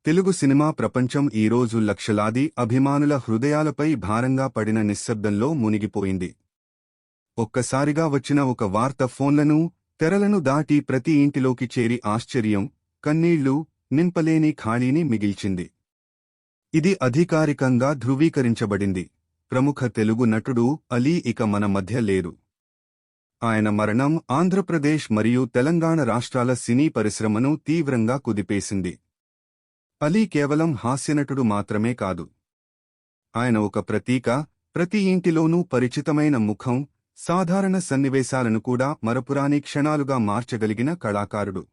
Telugu cinema ప్రపంచం ఈరోజు లక్షలాది అభిమానుల హృదయాలపై భారంగా పడిన నిశ్శబ్దంలో మునిగిపోయింది. ఒక్కసారిగా వచ్చిన ఒక వార్త ఫోన్లను, తెరలను దాటి ప్రతి ఇంటిలోకి చేరి ఆశ్చర్యం, కన్నీళ్లు నింపలేని ఖాళీని మిగిల్చింది. ఇది అధికారికంగా ధృవీకరించబడింది. ప్రముఖ తెలుగు నటుడు అలీ ఇక మన మధ్య లేరు. ఆయన మరణం ఆంధ్రప్రదేశ్ మరియు తెలంగాణ రాష్ట్రాల సినీ పరిశ్రమను తీవ్రంగా కుదిపేసింది. అలీ కేవలం హాస్యనటుడు మాత్రమే కాదు. ఆయన ఒక ప్రతీక, ప్రతి ఇంటిలోనూ పరిచితమైన ముఖం, సాధారణ సన్నివేశాలను కూడా మరపురాని క్షణాలుగా మార్చగలిగిన కళాకారుడు.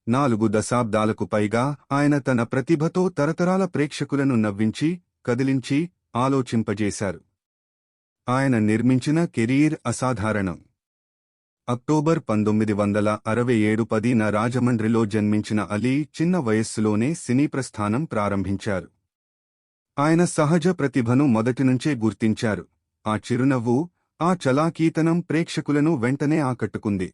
4 దశాబ్దాలకు పైగా ఆయన తన ప్రతిభతో తరతరాల ప్రేక్షకులను నవ్వించి, కదిలించి, ఆలోచింపజేశారు. ఆయన నిర్మించిన కెరీర్ అసాధారణం. అక్టోబర్ 1967 10న రాజమండ్రిలో జన్మించిన అలీ చిన్న వయస్సులోనే సినీ ప్రస్థానం ప్రారంభించారు. ఆయన సహజ ప్రతిభను మొదటినుంచే గుర్తించారు. ఆ చిరునవ్వు, ఆ చలాకీతనం ప్రేక్షకులను వెంటనే ఆకట్టుకుంది.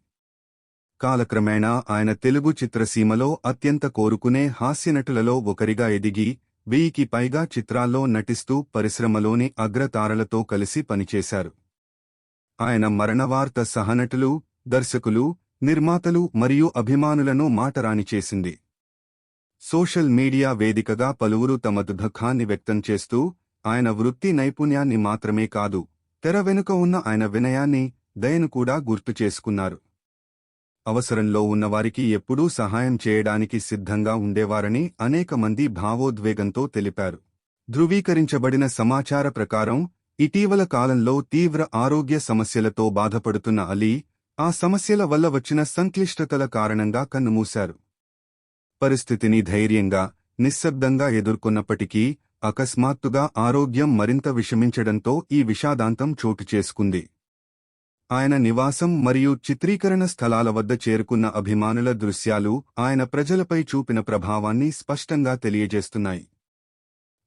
కాలక్రమేణా ఆయన తెలుగు చిత్రసీమలో అత్యంత కోరుకునే హాస్యనటులలో ఒకరిగా ఎదిగి, 1000కి పైగా చిత్రాల్లో నటిస్తూ పరిశ్రమలోని అగ్రతారలతో కలిసి పనిచేశారు. ఆయన మరణవార్త సహనటులు, దర్శకులు, నిర్మాతలు మరియు అభిమానులను మాటరాని చేసింది. సోషల్ మీడియా వేదికగా పలువురు తమ దుఃఖాన్ని వ్యక్తం చేస్తూ, ఆయన వృత్తి నైపుణ్యాన్ని మాత్రమే కాదు, తెర వెనుక ఉన్న ఆయన వినయాన్ని, దయను కూడా గుర్తు చేసుకున్నారు. అవసరంలో ఉన్నవారికి ఎప్పుడూ సహాయం చేయడానికి సిద్ధంగా ఉండేవారని అనేక మంది భావోద్వేగంతో తెలిపారు. ధృవీకరించబడిన సమాచార ప్రకారం ఇటీవల కాలంలో తీవ్ర ఆరోగ్య సమస్యలతో బాధపడుతున్న అలీ, ఆ సమస్యల వల్ల వచ్చిన సంక్లిష్టతల కారణంగా కన్నుమూశారు. పరిస్థితిని ధైర్యంగా, నిశ్శబ్దంగా ఎదుర్కొన్నప్పటికీ అకస్మాత్తుగా ఆరోగ్యం మరింత విషమించడంతో ఈ విషాదాంతం చోటు చేసుకుంది. ఆయన నివాసం మరియు చిత్రీకరణ స్థలాల వద్ద చేరుకున్న అభిమానుల దృశ్యాలు ఆయన ప్రజలపై చూపిన ప్రభావాన్ని స్పష్టంగా తెలియజేస్తున్నాయి.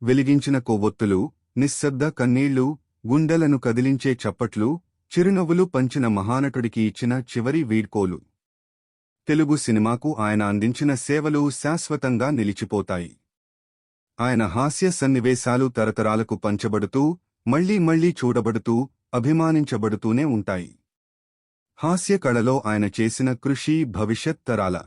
వెలిగించిన కొవ్వొత్తులు, నిశ్శబ్ద కన్నీళ్లు, గుండెలను కదిలించే చప్పట్లు, చిరునవ్వులు పంచిన మహానటుడికి ఇచ్చిన చివరి వీడ్కోలు. తెలుగు సినిమాకు ఆయన అందించిన సేవలు శాశ్వతంగా నిలిచిపోతాయి. ఆయన హాస్య సన్నివేశాలు తరతరాలకు పంచబడుతూ, మళ్లీ మళ్లీ చూడబడుతూ, అభిమానించబడుతూనే ఉంటాయి. హాస్య కళలో ఆయన చేసిన కృషి భవిష్యత్ తరాల